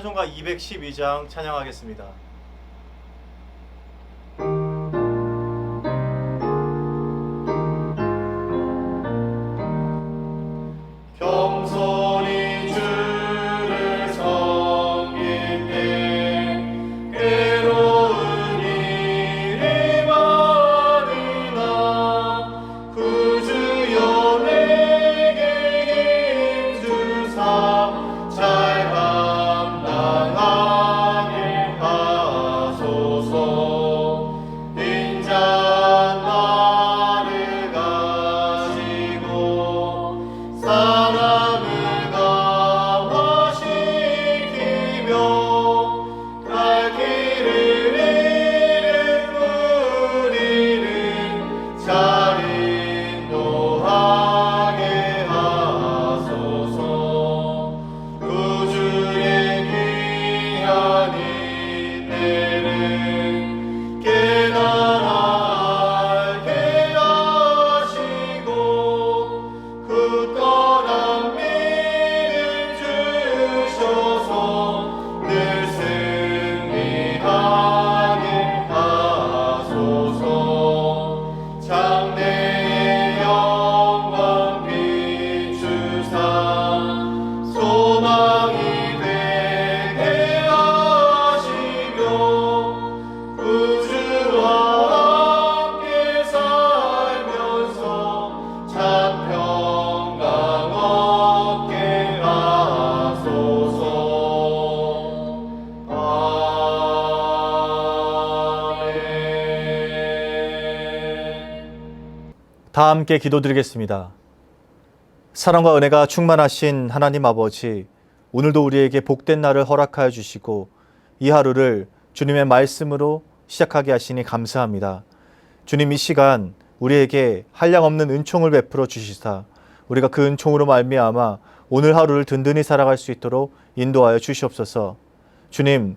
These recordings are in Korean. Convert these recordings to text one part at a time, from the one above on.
찬송가 212장 찬양하겠습니다. 겸손히 주를 섬길 때 괴로운 일이 많으나 구주여 내게 힘주사 잘 감당하게 하소서. 인자만을 가지고 사람을 감화시키며 갈 길을 잃은 우리를 잘 인도하게 하소서. 구주의 귀한 인내를 깨달아 알게 하시고 굳건한 믿음 주셔서 늘 승리하게 하소서. 장래의 영광 비추사 소망이 되게 하시며 구주와 함께 살면서 참 평강 얻게 하소서. 아멘. 다 함께 기도드리겠습니다. 사랑과 은혜가 충만하신 하나님 아버지, 오늘도 우리에게 복된 날을 허락하여 주시고 이 하루를 주님의 말씀으로 시작하게 하시니 감사합니다. 주님, 이 시간 우리에게 한량없는 은총을 베풀어 주시사 우리가 그 은총으로 말미암아 오늘 하루를 든든히 살아갈 수 있도록 인도하여 주시옵소서. 주님,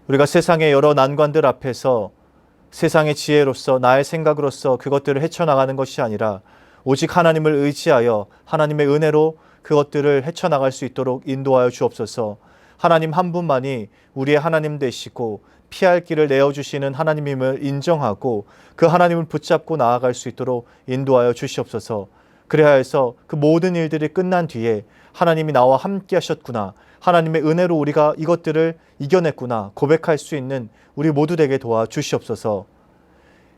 우리가 세상의 여러 난관들 앞에서 세상의 지혜로서 나의 생각으로서 그것들을 헤쳐나가는 것이 아니라 오직 하나님을 의지하여 하나님의 은혜로 그것들을 헤쳐나갈 수 있도록 인도하여 주옵소서. 하나님 한 분만이 우리의 하나님 되시고 피할 길을 내어주시는 하나님임을 인정하고 그 하나님을 붙잡고 나아갈 수 있도록 인도하여 주시옵소서. 그래야 해서 그 모든 일들이 끝난 뒤에 하나님이 나와 함께 하셨구나, 하나님의 은혜로 우리가 이것들을 이겨냈구나 고백할 수 있는 우리 모두 되게 도와주시옵소서.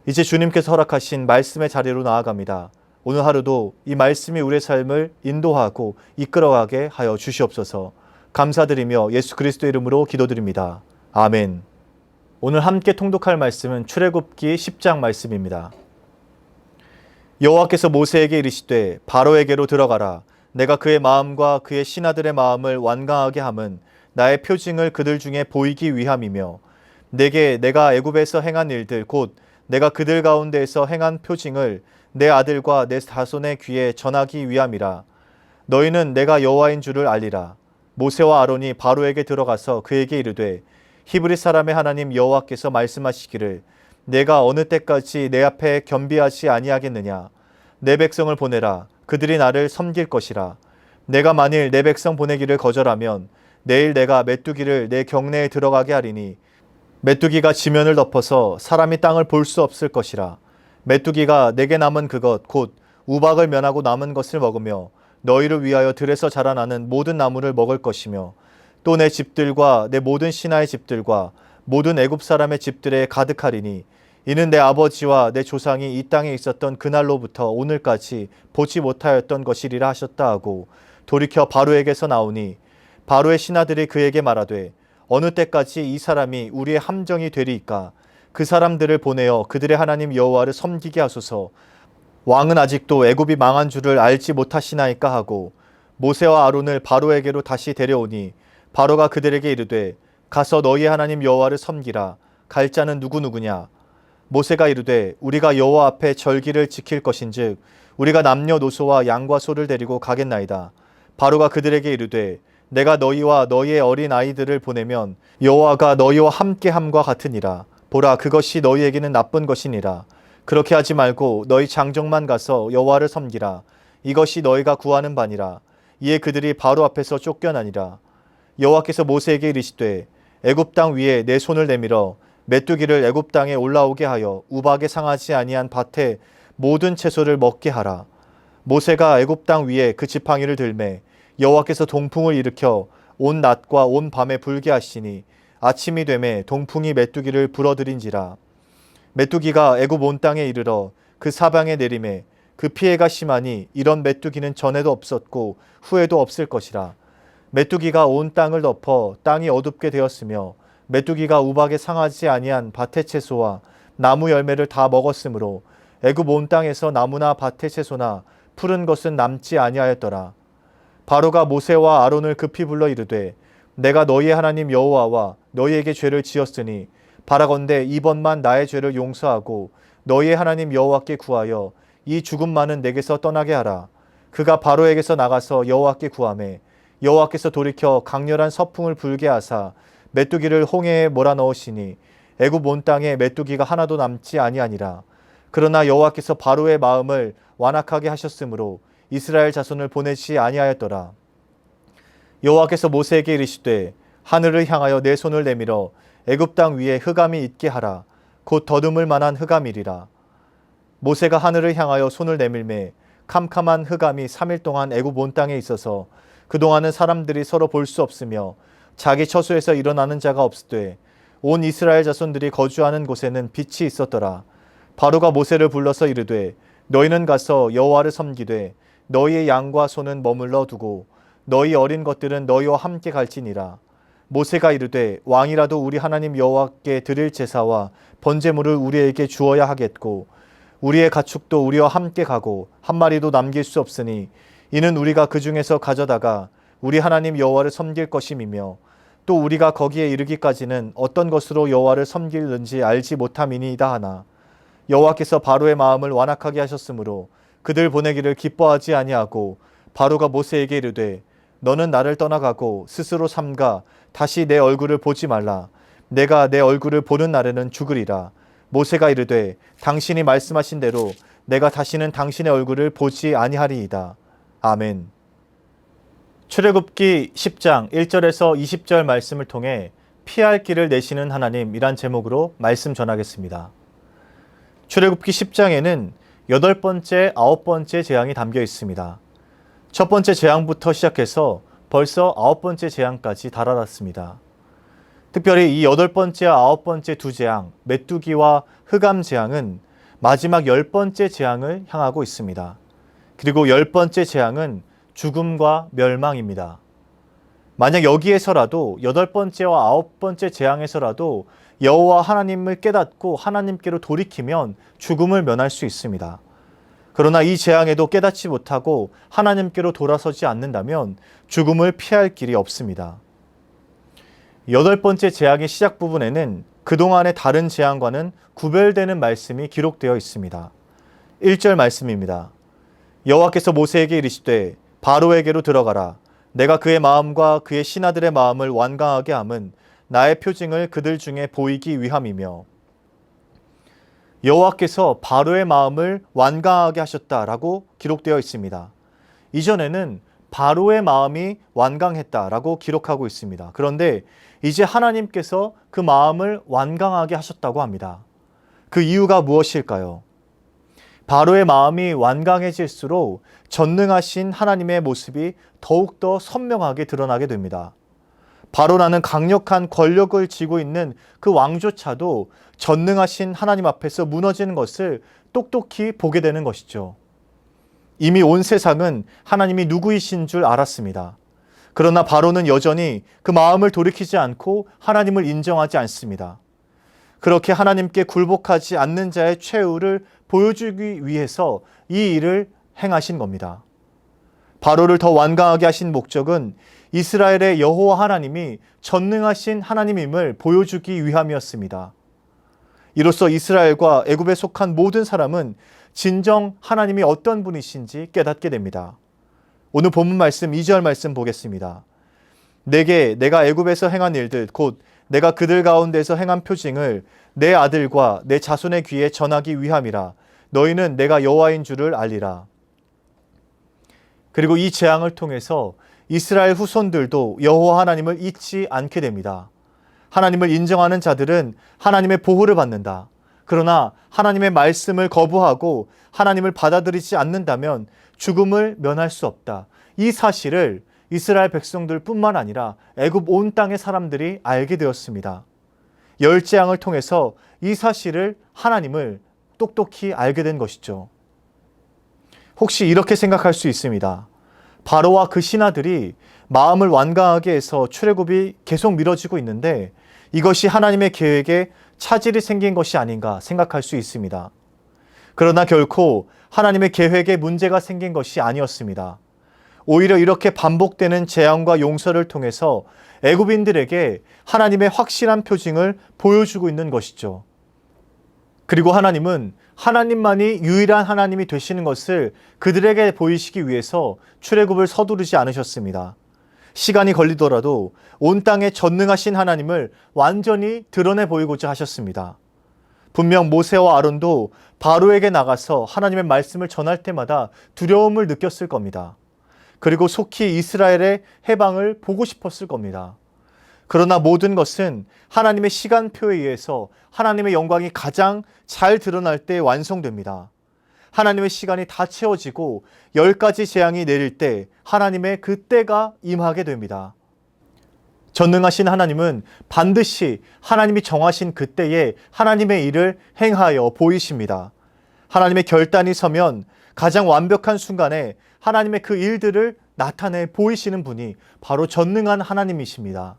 이제 주님께서 허락하신 말씀의 자리로 나아갑니다. 오늘 하루도 이 말씀이 우리의 삶을 인도하고 이끌어가게 하여 주시옵소서. 감사드리며 예수 그리스도 이름으로 기도드립니다. 아멘. 오늘 함께 통독할 말씀은 출애굽기 10장 말씀입니다. 여호와께서 모세에게 이르시되 바로에게로 들어가라. 내가 그의 마음과 그의 신하들의 마음을 완강하게 함은 나의 표징을 그들 중에 보이기 위함이며 내게 내가 애굽에서 행한 일들 곧 내가 그들 가운데에서 행한 표징을 내 아들과 내 자손의 귀에 전하기 위함이라. 너희는 내가 여호와인 줄을 알리라. 모세와 아론이 바로에게 들어가서 그에게 이르되 히브리 사람의 하나님 여호와께서 말씀하시기를 내가 어느 때까지 내 앞에 겸비하지 아니하겠느냐. 내 백성을 보내라. 그들이 나를 섬길 것이라. 내가 만일 내 백성 보내기를 거절하면 내일 내가 메뚜기를 내 경내에 들어가게 하리니 메뚜기가 지면을 덮어서 사람이 땅을 볼 수 없을 것이라. 메뚜기가 내게 남은 그것 곧 우박을 면하고 남은 것을 먹으며 너희를 위하여 들에서 자라나는 모든 나무를 먹을 것이며 또 내 집들과 내 모든 신하의 집들과 모든 애굽 사람의 집들에 가득하리니 이는 내 아버지와 내 조상이 이 땅에 있었던 그날로부터 오늘까지 보지 못하였던 것이리라 하셨다 하고 돌이켜 바로에게서 나오니 바로의 신하들이 그에게 말하되 어느 때까지 이 사람이 우리의 함정이 되리이까. 그 사람들을 보내어 그들의 하나님 여호와를 섬기게 하소서. 왕은 아직도 애굽이 망한 줄을 알지 못하시나이까 하고 모세와 아론을 바로에게로 다시 데려오니 바로가 그들에게 이르되 가서 너희의 하나님 여호와를 섬기라. 갈 자는 누구누구냐. 모세가 이르되 우리가 여호와 앞에 절기를 지킬 것인즉 우리가 남녀노소와 양과 소를 데리고 가겠나이다. 바로가 그들에게 이르되 내가 너희와 너희의 어린 아이들을 보내면 여호와가 너희와 함께함과 같으니라. 보라, 그것이 너희에게는 나쁜 것이니라. 그렇게 하지 말고 너희 장정만 가서 여호와를 섬기라. 이것이 너희가 구하는 바니라. 이에 그들이 바로 앞에서 쫓겨나니라. 여호와께서 모세에게 이르시되 애굽 땅 위에 내 손을 내밀어 메뚜기를 애굽 땅에 올라오게 하여 우박에 상하지 아니한 밭에 모든 채소를 먹게 하라. 모세가 애굽 땅 위에 그 지팡이를 들매 여호와께서 동풍을 일으켜 온 낮과 온 밤에 불게 하시니 아침이 되매 동풍이 메뚜기를 불어들인지라. 메뚜기가 애굽 온 땅에 이르러 그 사방에 내림에 그 피해가 심하니 이런 메뚜기는 전에도 없었고 후에도 없을 것이라. 메뚜기가 온 땅을 덮어 땅이 어둡게 되었으며 메뚜기가 우박에 상하지 아니한 밭의 채소와 나무 열매를 다 먹었으므로 애굽 온 땅에서 나무나 밭의 채소나 푸른 것은 남지 아니하였더라. 바로가 모세와 아론을 급히 불러 이르되 내가 너희의 하나님 여호와와 너희에게 죄를 지었으니 바라건대 이번만 나의 죄를 용서하고 너희의 하나님 여호와께 구하여 이 죽음만은 내게서 떠나게 하라. 그가 바로에게서 나가서 여호와께 구하매 여호와께서 돌이켜 강렬한 서풍을 불게 하사 메뚜기를 홍해에 몰아넣으시니 애굽 온 땅에 메뚜기가 하나도 남지 아니하니라. 그러나 여호와께서 바로의 마음을 완악하게 하셨으므로 이스라엘 자손을 보내지 아니하였더라. 여호와께서 모세에게 이르시되 하늘을 향하여 내 손을 내밀어 애굽 땅 위에 흑암이 있게 하라. 곧 더듬을 만한 흑암이리라. 모세가 하늘을 향하여 손을 내밀매 캄캄한 흑암이 3일 동안 애굽 온 땅에 있어서 그동안은 사람들이 서로 볼 수 없으며 자기 처소에서 일어나는 자가 없으되 온 이스라엘 자손들이 거주하는 곳에는 빛이 있었더라. 바로가 모세를 불러서 이르되 너희는 가서 여호와를 섬기되 너희의 양과 소는 머물러 두고 너희 어린 것들은 너희와 함께 갈지니라. 모세가 이르되 왕이라도 우리 하나님 여호와께 드릴 제사와 번제물을 우리에게 주어야 하겠고 우리의 가축도 우리와 함께 가고 한 마리도 남길 수 없으니 이는 우리가 그 중에서 가져다가 우리 하나님 여호와를 섬길 것임이며 또 우리가 거기에 이르기까지는 어떤 것으로 여호와를 섬길는지 알지 못함이니이다 하나. 여호와께서 바로의 마음을 완악하게 하셨으므로 그들 보내기를 기뻐하지 아니하고 바로가 모세에게 이르되 너는 나를 떠나가고 스스로 삼가 다시 내 얼굴을 보지 말라. 내가 내 얼굴을 보는 날에는 죽으리라. 모세가 이르되 당신이 말씀하신 대로 내가 다시는 당신의 얼굴을 보지 아니하리이다. 아멘. 출애굽기 10장 1절에서 20절 말씀을 통해 피할 길을 내시는 하나님이란 제목으로 말씀 전하겠습니다. 출애굽기 10장에는 8번째, 9번째 재앙이 담겨 있습니다. 첫 번째 재앙부터 시작해서 벌써 9번째 재앙까지 달아났습니다. 특별히 이 8번째와 9번째 두 재앙, 메뚜기와 흑암 재앙은 마지막 10번째 재앙을 향하고 있습니다. 그리고 10번째 재앙은 죽음과 멸망입니다. 만약 여기에서라도 8번째와 9번째 재앙에서라도 여호와 하나님을 깨닫고 하나님께로 돌이키면 죽음을 면할 수 있습니다. 그러나 이 재앙에도 깨닫지 못하고 하나님께로 돌아서지 않는다면 죽음을 피할 길이 없습니다. 8번째 재앙의 시작 부분에는 그동안의 다른 재앙과는 구별되는 말씀이 기록되어 있습니다. 1절 말씀입니다. 여호와께서 모세에게 이르시되 바로에게로 들어가라. 내가 그의 마음과 그의 신하들의 마음을 완강하게 함은 나의 표징을 그들 중에 보이기 위함이며. 여호와께서 바로의 마음을 완강하게 하셨다라고 기록되어 있습니다. 이전에는 바로의 마음이 완강했다라고 기록하고 있습니다. 그런데 이제 하나님께서 그 마음을 완강하게 하셨다고 합니다. 그 이유가 무엇일까요? 바로의 마음이 완강해질수록 전능하신 하나님의 모습이 더욱더 선명하게 드러나게 됩니다. 바로라는 강력한 권력을 쥐고 있는 그 왕조차도 전능하신 하나님 앞에서 무너지는 것을 똑똑히 보게 되는 것이죠. 이미 온 세상은 하나님이 누구이신 줄 알았습니다. 그러나 바로는 여전히 그 마음을 돌이키지 않고 하나님을 인정하지 않습니다. 그렇게 하나님께 굴복하지 않는 자의 최후를 보여주기 위해서 이 일을 행하신 겁니다. 바로를 더 완강하게 하신 목적은 이스라엘의 여호와 하나님이 전능하신 하나님임을 보여주기 위함이었습니다. 이로써 이스라엘과 애굽에 속한 모든 사람은 진정 하나님이 어떤 분이신지 깨닫게 됩니다. 오늘 본문 말씀 2절 말씀 보겠습니다. 내가 애굽에서 행한 일들 곧 내가 그들 가운데서 행한 표징을 내 아들과 내 자손의 귀에 전하기 위함이라. 너희는 내가 여호와인 줄을 알리라. 그리고 이 재앙을 통해서 이스라엘 후손들도 여호와 하나님을 잊지 않게 됩니다. 하나님을 인정하는 자들은 하나님의 보호를 받는다. 그러나 하나님의 말씀을 거부하고 하나님을 받아들이지 않는다면 죽음을 면할 수 없다. 이 사실을 이스라엘 백성들뿐만 아니라 애굽 온 땅의 사람들이 알게 되었습니다. 열 재앙을 통해서 이 사실을 하나님을 똑똑히 알게 된 것이죠. 혹시 이렇게 생각할 수 있습니다. 바로와 그 신하들이 마음을 완강하게 해서 출애굽이 계속 미뤄지고 있는데 이것이 하나님의 계획에 차질이 생긴 것이 아닌가 생각할 수 있습니다. 그러나 결코 하나님의 계획에 문제가 생긴 것이 아니었습니다. 오히려 이렇게 반복되는 재앙과 용서를 통해서 애굽인들에게 하나님의 확실한 표징을 보여주고 있는 것이죠. 그리고 하나님은 하나님만이 유일한 하나님이 되시는 것을 그들에게 보이시기 위해서 출애굽을 서두르지 않으셨습니다. 시간이 걸리더라도 온 땅에 전능하신 하나님을 완전히 드러내 보이고자 하셨습니다. 분명 모세와 아론도 바로에게 나가서 하나님의 말씀을 전할 때마다 두려움을 느꼈을 겁니다. 그리고 속히 이스라엘의 해방을 보고 싶었을 겁니다. 그러나 모든 것은 하나님의 시간표에 의해서 하나님의 영광이 가장 잘 드러날 때 완성됩니다. 하나님의 시간이 다 채워지고 10가지 재앙이 내릴 때 하나님의 그때가 임하게 됩니다. 전능하신 하나님은 반드시 하나님이 정하신 그때에 하나님의 일을 행하여 보이십니다. 하나님의 결단이 서면 가장 완벽한 순간에 하나님의 그 일들을 나타내 보이시는 분이 바로 전능한 하나님이십니다.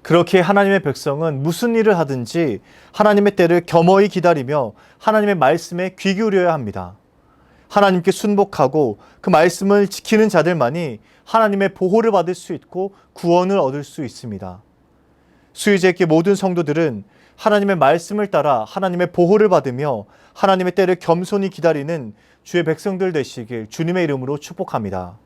그렇게 하나님의 백성은 무슨 일을 하든지 하나님의 때를 겸허히 기다리며 하나님의 말씀에 귀 기울여야 합니다. 하나님께 순복하고 그 말씀을 지키는 자들만이 하나님의 보호를 받을 수 있고 구원을 얻을 수 있습니다. 수유제의 모든 성도들은 하나님의 말씀을 따라 하나님의 보호를 받으며 하나님의 때를 겸손히 기다리는 주의 백성들 되시길 주님의 이름으로 축복합니다.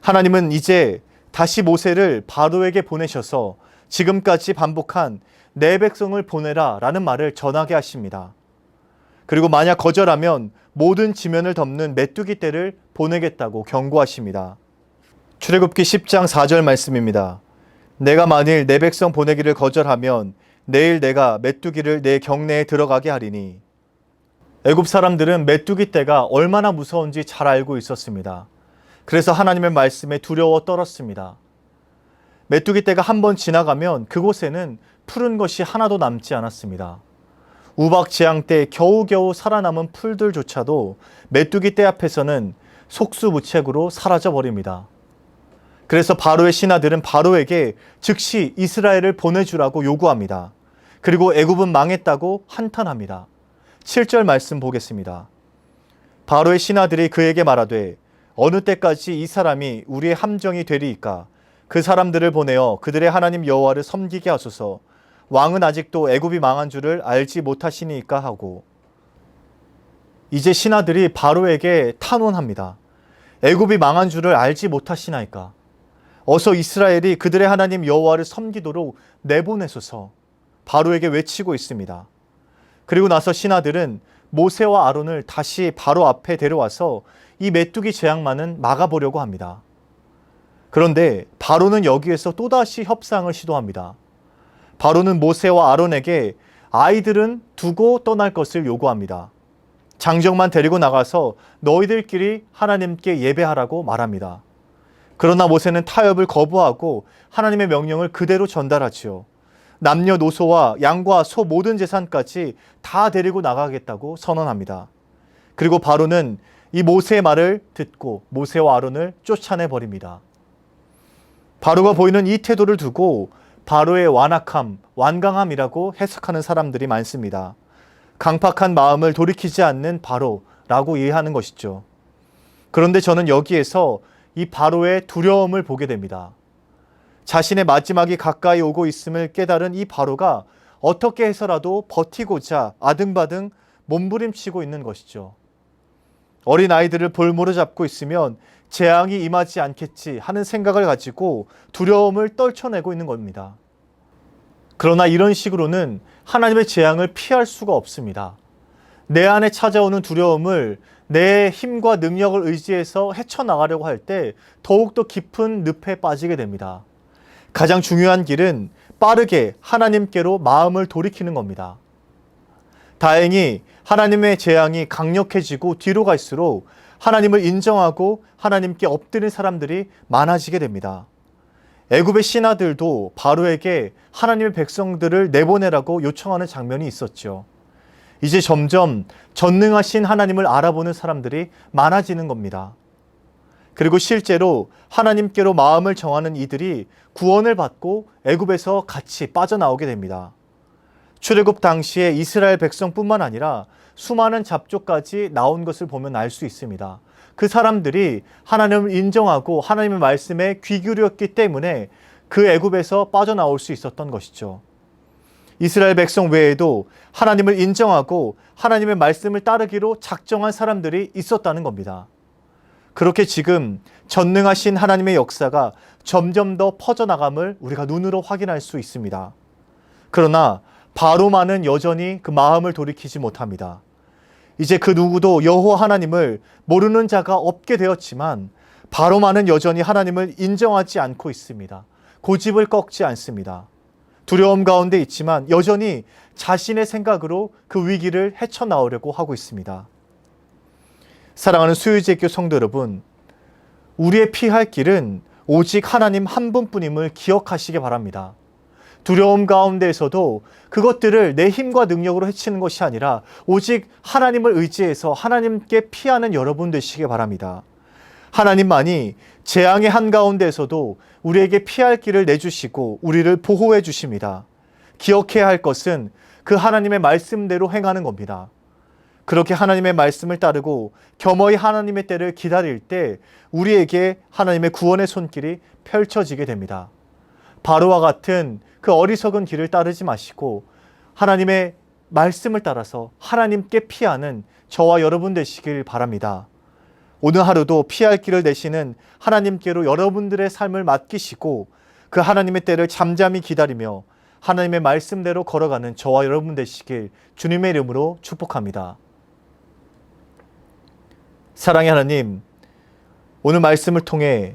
하나님은 이제 다시 모세를 바로에게 보내셔서 지금까지 반복한 내 백성을 보내라 라는 말을 전하게 하십니다. 그리고 만약 거절하면 모든 지면을 덮는 메뚜기 떼를 보내겠다고 경고하십니다. 출애굽기 10장 4절 말씀입니다. 내가 만일 내 백성 보내기를 거절하면 내일 내가 메뚜기를 내 경내에 들어가게 하리니. 애굽 사람들은 메뚜기 떼가 얼마나 무서운지 잘 알고 있었습니다. 그래서 하나님의 말씀에 두려워 떨었습니다. 메뚜기 떼가 한번 지나가면 그곳에는 푸른 것이 하나도 남지 않았습니다. 우박 재앙 때 겨우겨우 살아남은 풀들조차도 메뚜기 떼 앞에서는 속수무책으로 사라져 버립니다. 그래서 바로의 신하들은 바로에게 즉시 이스라엘을 보내주라고 요구합니다. 그리고 애굽은 망했다고 한탄합니다. 7절 말씀 보겠습니다. 바로의 신하들이 그에게 말하되 어느 때까지 이 사람이 우리의 함정이 되리이까? 그 사람들을 보내어 그들의 하나님 여호와를 섬기게 하소서. 왕은 아직도 애굽이 망한 줄을 알지 못하시니까 하고. 이제 신하들이 바로에게 탄원합니다. 애굽이 망한 줄을 알지 못하시나이까? 어서 이스라엘이 그들의 하나님 여호와를 섬기도록 내보내소서. 바로에게 외치고 있습니다. 그리고 나서 신하들은 모세와 아론을 다시 바로 앞에 데려와서 이 메뚜기 재앙만은 막아보려고 합니다. 그런데 바로는 여기에서 또다시 협상을 시도합니다. 바로는 모세와 아론에게 아이들은 두고 떠날 것을 요구합니다. 장정만 데리고 나가서 너희들끼리 하나님께 예배하라고 말합니다. 그러나 모세는 타협을 거부하고 하나님의 명령을 그대로 전달하지요. 남녀노소와 양과 소 모든 재산까지 다 데리고 나가겠다고 선언합니다. 그리고 바로는 이 모세의 말을 듣고 모세와 아론을 쫓아내 버립니다. 바로가 보이는 이 태도를 두고 바로의 완악함, 완강함이라고 해석하는 사람들이 많습니다. 강팍한 마음을 돌이키지 않는 바로라고 이해하는 것이죠. 그런데 저는 여기에서 이 바로의 두려움을 보게 됩니다. 자신의 마지막이 가까이 오고 있음을 깨달은 이 바로가 어떻게 해서라도 버티고자 아등바등 몸부림치고 있는 것이죠. 어린 아이들을 볼모로 잡고 있으면 재앙이 임하지 않겠지 하는 생각을 가지고 두려움을 떨쳐내고 있는 겁니다. 그러나 이런 식으로는 하나님의 재앙을 피할 수가 없습니다. 내 안에 찾아오는 두려움을 내 힘과 능력을 의지해서 헤쳐나가려고 할 때 더욱더 깊은 늪에 빠지게 됩니다. 가장 중요한 길은 빠르게 하나님께로 마음을 돌이키는 겁니다. 다행히 하나님의 재앙이 강력해지고 뒤로 갈수록 하나님을 인정하고 하나님께 엎드린 사람들이 많아지게 됩니다. 애굽의 신하들도 바로에게 하나님의 백성들을 내보내라고 요청하는 장면이 있었죠. 이제 점점 전능하신 하나님을 알아보는 사람들이 많아지는 겁니다. 그리고 실제로 하나님께로 마음을 정하는 이들이 구원을 받고 애굽에서 같이 빠져나오게 됩니다. 출애굽 당시에 이스라엘 백성뿐만 아니라 수많은 잡족까지 나온 것을 보면 알 수 있습니다. 그 사람들이 하나님을 인정하고 하나님의 말씀에 귀 기울였기 때문에 그 애굽에서 빠져나올 수 있었던 것이죠. 이스라엘 백성 외에도 하나님을 인정하고 하나님의 말씀을 따르기로 작정한 사람들이 있었다는 겁니다. 그렇게 지금 전능하신 하나님의 역사가 점점 더 퍼져나감을 우리가 눈으로 확인할 수 있습니다. 그러나 바로만은 여전히 그 마음을 돌이키지 못합니다. 이제 그 누구도 여호와 하나님을 모르는 자가 없게 되었지만 바로만은 여전히 하나님을 인정하지 않고 있습니다. 고집을 꺾지 않습니다. 두려움 가운데 있지만 여전히 자신의 생각으로 그 위기를 헤쳐나오려고 하고 있습니다. 사랑하는 수유제교 성도 여러분, 우리의 피할 길은 오직 하나님 한 분뿐임을 기억하시기 바랍니다. 두려움 가운데에서도 그것들을 내 힘과 능력으로 해치는 것이 아니라 오직 하나님을 의지해서 하나님께 피하는 여러분 되시기 바랍니다. 하나님만이 재앙의 한가운데에서도 우리에게 피할 길을 내주시고 우리를 보호해 주십니다. 기억해야 할 것은 그 하나님의 말씀대로 행하는 겁니다. 그렇게 하나님의 말씀을 따르고 겸허히 하나님의 때를 기다릴 때 우리에게 하나님의 구원의 손길이 펼쳐지게 됩니다. 바로와 같은 그 어리석은 길을 따르지 마시고 하나님의 말씀을 따라서 하나님께 피하는 저와 여러분 되시길 바랍니다. 오늘 하루도 피할 길을 내시는 하나님께로 여러분들의 삶을 맡기시고 그 하나님의 때를 잠잠히 기다리며 하나님의 말씀대로 걸어가는 저와 여러분 되시길 주님의 이름으로 축복합니다. 사랑의 하나님, 오늘 말씀을 통해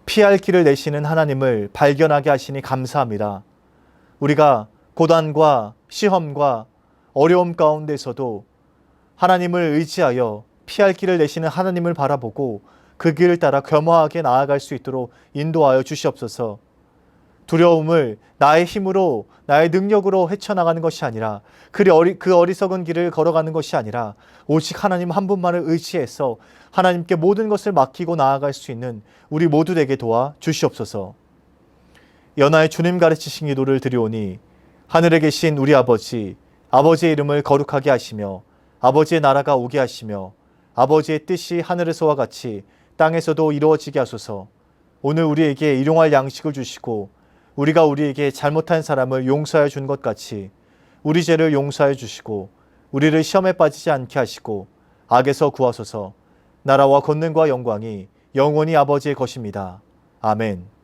피할 길을 내시는 하나님을 발견하게 하시니 감사합니다. 우리가 고난과 시험과 어려움 가운데서도 하나님을 의지하여 피할 길을 내시는 하나님을 바라보고 그 길을 따라 겸허하게 나아갈 수 있도록 인도하여 주시옵소서. 두려움을 나의 힘으로 나의 능력으로 헤쳐나가는 것이 아니라 그 어리석은 길을 걸어가는 것이 아니라 오직 하나님 한 분만을 의지해서 하나님께 모든 것을 맡기고 나아갈 수 있는 우리 모두 되게 도와 주시옵소서. 연하의 주님 가르치신 기도를 드리오니 하늘에 계신 우리 아버지, 아버지의 이름을 거룩하게 하시며 아버지의 나라가 오게 하시며 아버지의 뜻이 하늘에서와 같이 땅에서도 이루어지게 하소서. 오늘 우리에게 일용할 양식을 주시고 우리가 우리에게 잘못한 사람을 용서하여 준 것 같이 우리 죄를 용서하여 주시고 우리를 시험에 빠지지 않게 하시고 악에서 구하소서. 나라와 권능과 영광이 영원히 아버지의 것입니다. 아멘.